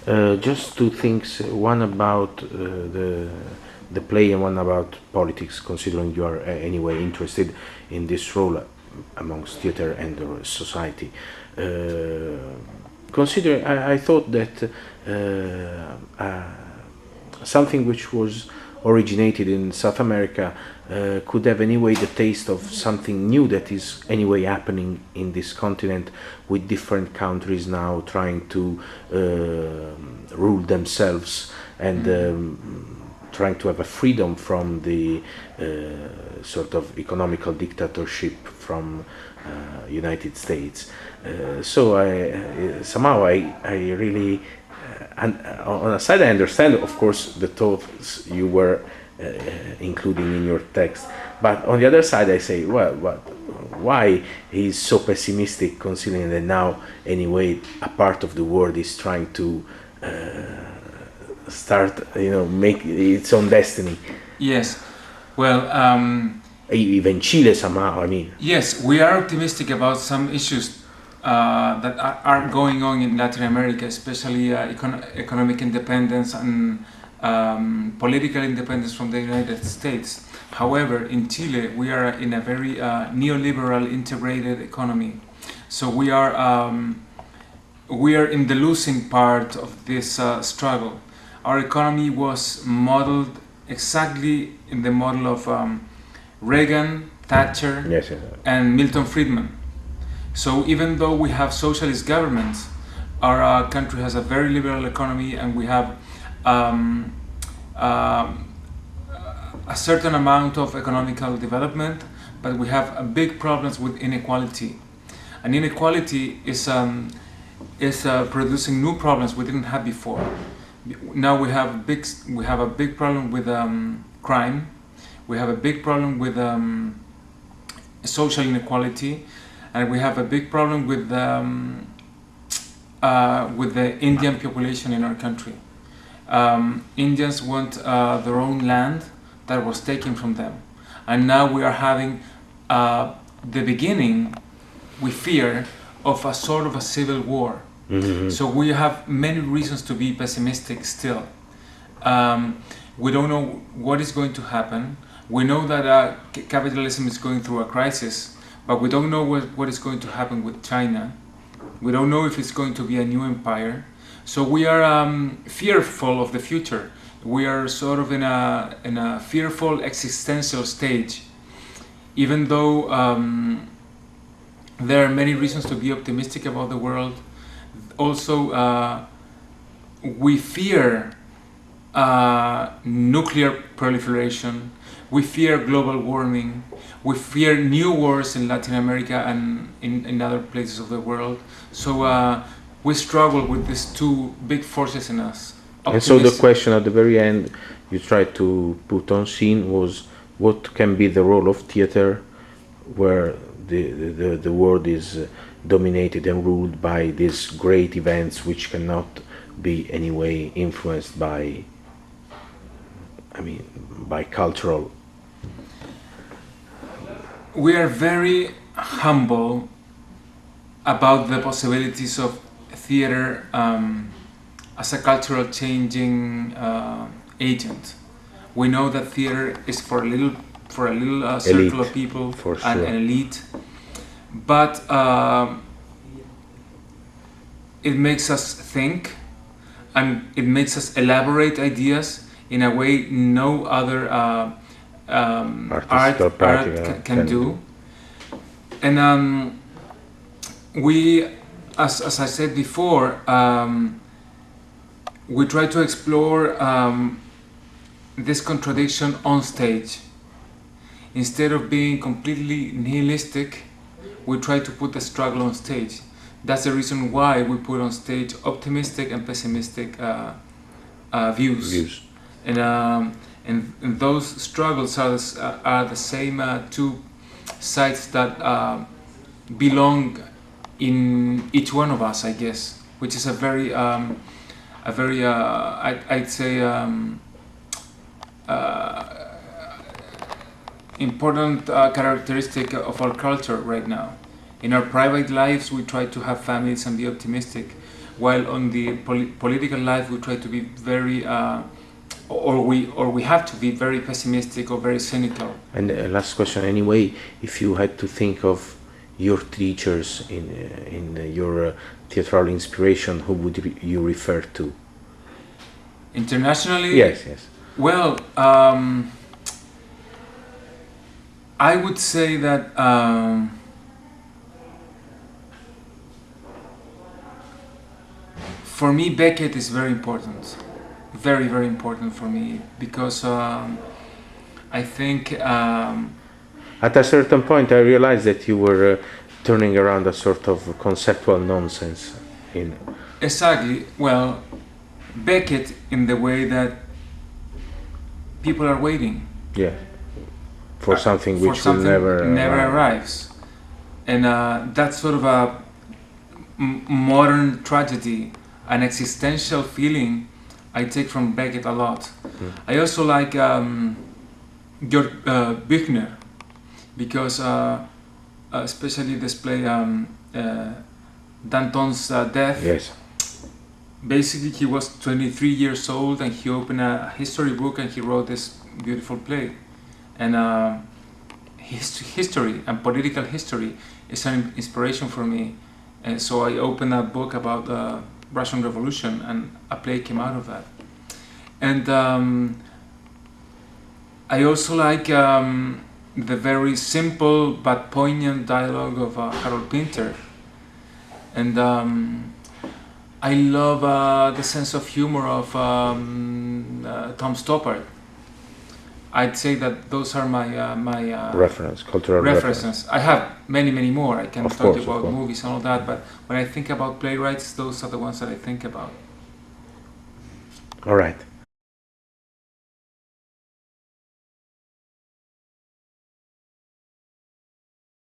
Just two things. One about the play, and one about politics. Considering you are anyway interested in this role amongst theater and the society. Consider, I thought that something which was originated in South America could have anyway the taste of something new that is anyway happening in this continent, with different countries now trying to rule themselves and trying to have a freedom from the sort of economical dictatorship from United States. So I somehow I really and on a side I understand, of course, the thoughts you were including in your text, but on the other side I say, well, why he's so pessimistic, considering that now anyway a part of the world is trying to start, make its own destiny. Yes. Well, Even Chile somehow. I mean, yes, we are optimistic about some issues that are going on in Latin America, especially economic independence and political independence from the United States. However, in Chile, we are in a very neoliberal integrated economy. So we are in the losing part of this struggle. Our economy was modeled exactly in the model of Reagan, Thatcher, yes, yes. and Milton Friedman. So even though we have socialist governments, our country has a very liberal economy, and we have a certain amount of economical development, but we have big problems with inequality. And inequality is producing new problems we didn't have before. Now we have a big problem with crime. We have a big problem with social inequality, and we have a big problem with the Indian population in our country. Indians want their own land that was taken from them, and now we are having the beginning, we fear, of a sort of a civil war. Mm-hmm. So we have many reasons to be pessimistic still. We don't know what is going to happen. We know that capitalism is going through a crisis, but we don't know what is going to happen with China. We don't know if it's going to be a new empire. So we are fearful of the future. We are sort of in a fearful existential stage, even though there are many reasons to be optimistic about the world. Also, we fear nuclear proliferation. We fear global warming. We fear new wars in Latin America and in other places of the world. So we struggle with these two big forces in us. And so the question at the very end you tried to put on scene was, what can be the role of theater where the world is dominated and ruled by these great events which cannot be anyway influenced by cultural. We are very humble about the possibilities of theater as a cultural changing agent. We know that theater is for a little circle of people, for and sure. an elite, but it makes us think, and it makes us elaborate ideas in a way no other art can do. And we, as I said before, we try to explore this contradiction on stage. Instead of being completely nihilistic, we try to put the struggle on stage. That's the reason why we put on stage optimistic and pessimistic views. And those struggles are the same two sides that belong in each one of us, I guess, which is a very I'd say important characteristic of our culture right now. In our private lives, we try to have families and be optimistic. while on the political life we try to be very, or we have to be very pessimistic or very cynical. And last question, anyway, if you had to think of your teachers in your theatrical inspiration, who would you refer to? Internationally? Yes. Well, I would say that for me Beckett is very important, very, very important for me, because I think at a certain point I realized that you were turning around a sort of conceptual nonsense in... Exactly. Well, Beckett in the way that people are waiting. Yeah. For something which will never arrives. And that's sort of a modern tragedy, an existential feeling I take from Beckett a lot. I also like Georg Büchner, because especially this play Danton's Death. Yes. Basically, he was 23 years old and he opened a history book and he wrote this beautiful play. And history and political history is an inspiration for me. And so I opened a book about the Russian Revolution, and a play came out of that. And I also like the very simple but poignant dialogue of Harold Pinter. And I love the sense of humor of Tom Stoppard. I'd say that those are my cultural references. I have many more. I can Of talk course, about movies and all that, but when I think about playwrights, those are the ones that I think about. All right.